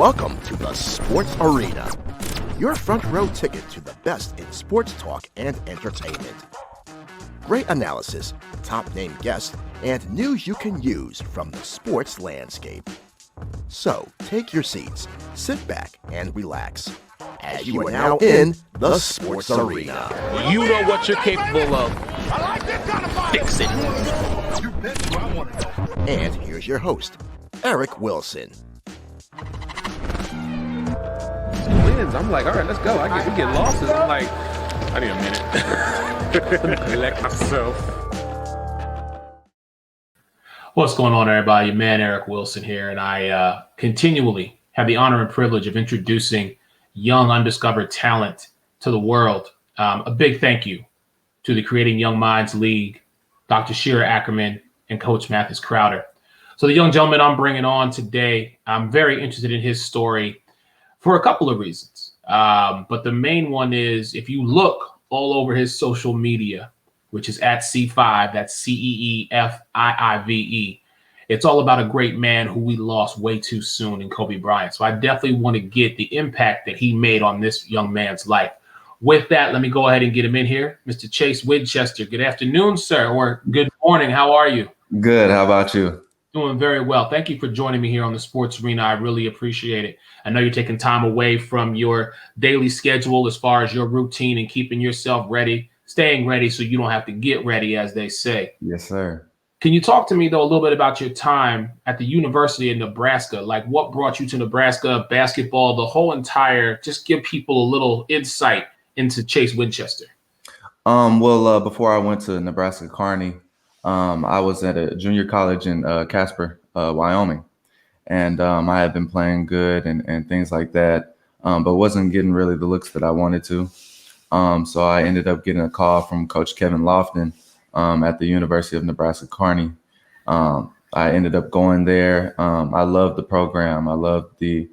Welcome to the Sports Arena, your front row ticket to the best in sports talk and entertainment. Great analysis, top name guests, and news you can use from the sports landscape. So take your seats, sit back, and relax, as you are now in the Sports Arena. You know what you're capable of. Fix it. And here's your host, Eric Wilson. Wins. I'm like, all right, let's go. We get losses. I'm like, I need a minute. Let me collect myself. What's going on, everybody? Your man, Eric Wilson here, and I continually have the honor and privilege of introducing young, undiscovered talent to the world. A big thank you to the Creating Young Minds League, Dr. Shira Ackerman, and Coach Mathis Crowder. So the young gentleman I'm bringing on today, I'm very interested in his story for a couple of reasons. But the main one is, if you look all over his social media, which is at C5, that's CEEFIIVE, it's all about a great man who we lost way too soon in Kobe Bryant. So I definitely want to get the impact that he made on this young man's life. With that, let me go ahead and get him in here. Mr. Chase Winchester, good afternoon, sir, or good morning. How are you? Good. How about you? Doing very well. Thank you for joining me here on the Sports Arena. I really appreciate it. I know you're taking time away from your daily schedule as far as your routine and keeping yourself ready, staying ready so you don't have to get ready, as they say. Yes, sir. Can you talk to me, though, a little bit about your time at the University of Nebraska? Like, what brought you to Nebraska, basketball, the whole entire, just give people a little insight into Chase Winchester. Before I went to Nebraska Kearney, I was at a junior college in Casper, Wyoming, and I had been playing good and things like that, but wasn't getting really the looks that I wanted to. So I ended up getting a call from Coach Kevin Lofton at the University of Nebraska Kearney. I ended up going there. I loved the program. I loved the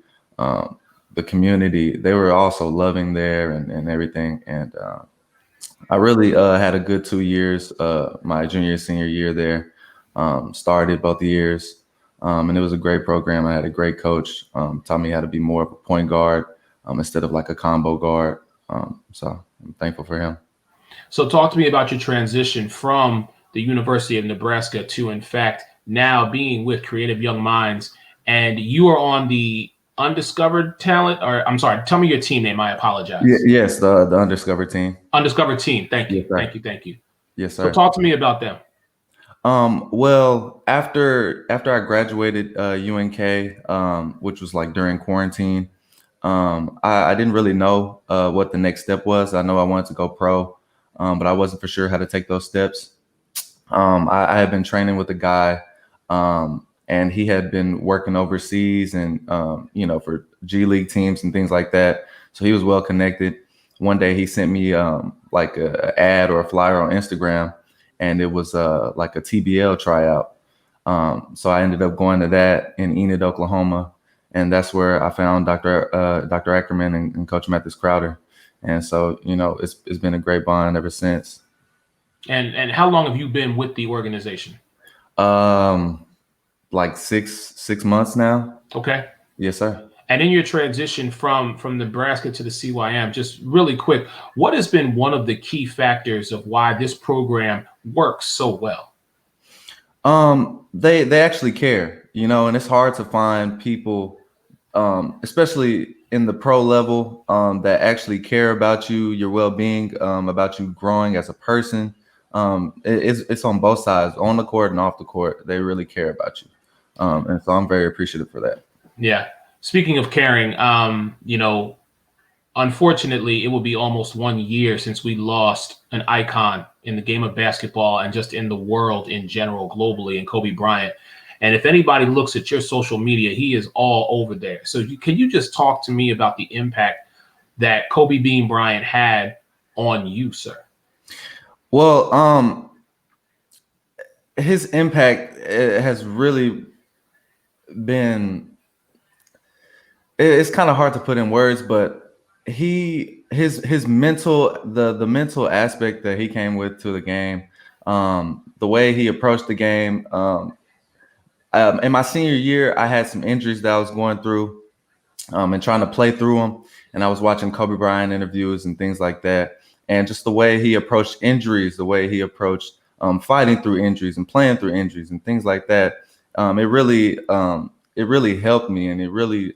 community. They were also loving there and everything. And I really had a good 2 years, my junior, senior year there, started both years. And it was a great program. I had a great coach, taught me how to be more of a point guard instead of like a combo guard. So I'm thankful for him. So talk to me about your transition from the University of Nebraska to, in fact, now being with Creative Young Minds. And you are on the Undiscovered Talent, or I'm sorry, tell me your team name. I apologize. Yes, the Undiscovered team. Undiscovered team. Thank you. Yes, Thank you. Yes, sir. So talk to me about them. Well, after I graduated UNK, which was like during quarantine, I didn't really know what the next step was. I know I wanted to go pro, but I wasn't for sure how to take those steps. I had been training with a guy, and he had been working overseas and, for G League teams and things like that. So he was well connected. One day he sent me like a ad or a flyer on Instagram, and it was like a TBL tryout. So I ended up going to that in Enid, Oklahoma. And that's where I found Dr. Ackerman and Coach Mathis Crowder. And so, it's been a great bond ever since. And how long have you been with the organization? Like six months now. Okay. Yes, sir. And in your transition from Nebraska to the CYM, just really quick, what has been one of the key factors of why this program works so well? They actually care, and it's hard to find people, especially in the pro level, that actually care about you, your well-being, about you growing as a person. It's on both sides, on the court and off the court. They really care about you. And so I'm very appreciative for that. Yeah. Speaking of caring, unfortunately, it will be almost 1 year since we lost an icon in the game of basketball and just in the world in general, globally, in Kobe Bryant. And if anybody looks at your social media, he is all over there. So can you just talk to me about the impact that Kobe Bean Bryant had on you, sir? Well, his impact has really been, it's kind of hard to put in words, but his mental, the mental aspect that he came with to the game, the way he approached the game. In my senior year, I had some injuries that I was going through. and trying to play through them. And I was watching Kobe Bryant interviews and things like that. And just the way he approached injuries, the way he approached fighting through injuries and playing through injuries and things like that. It really helped me, and it really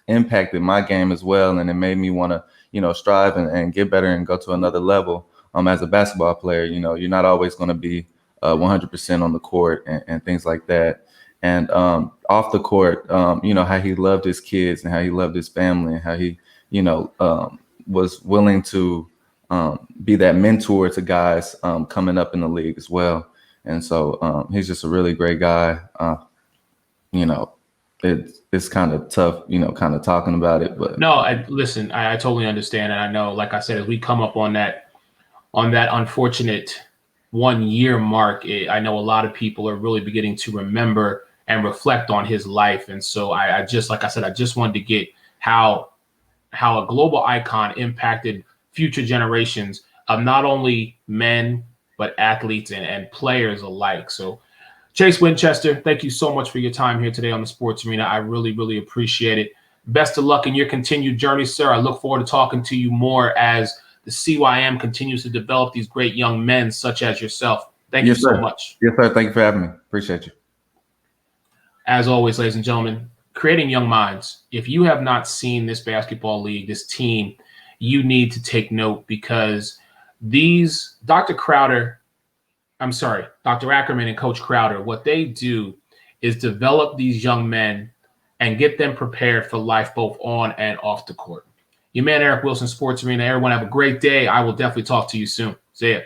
impacted my game as well. And it made me want to, strive and get better and go to another level. As a basketball player, you're not always going to be 100% on the court and things like that. And off the court, how he loved his kids and how he loved his family and how he, was willing to be that mentor to guys coming up in the league as well. And so he's just a really great guy. It's kind of tough, kind of talking about it. But no, listen, I totally understand. And I know, like I said, as we come up on that unfortunate 1 year mark, I know a lot of people are really beginning to remember and reflect on his life. And so I just, like I said, I just wanted to get how a global icon impacted future generations of not only men, but athletes and players alike. So Chase Winchester, thank you so much for your time here today on the Sports Arena. I really, really appreciate it. Best of luck in your continued journey, sir. I look forward to talking to you more as the CYM continues to develop these great young men such as yourself. Thank you so much. Yes, sir. Thank you for having me. Appreciate you. As always, ladies and gentlemen, creating young minds. If you have not seen this basketball league, this team, you need to take note, because these Dr. Ackerman and Coach Crowder, what they do is develop these young men and get them prepared for life both on and off the court. Your man, Eric Wilson, Sports Arena. Everyone have a great day. I will definitely talk to you soon. See ya.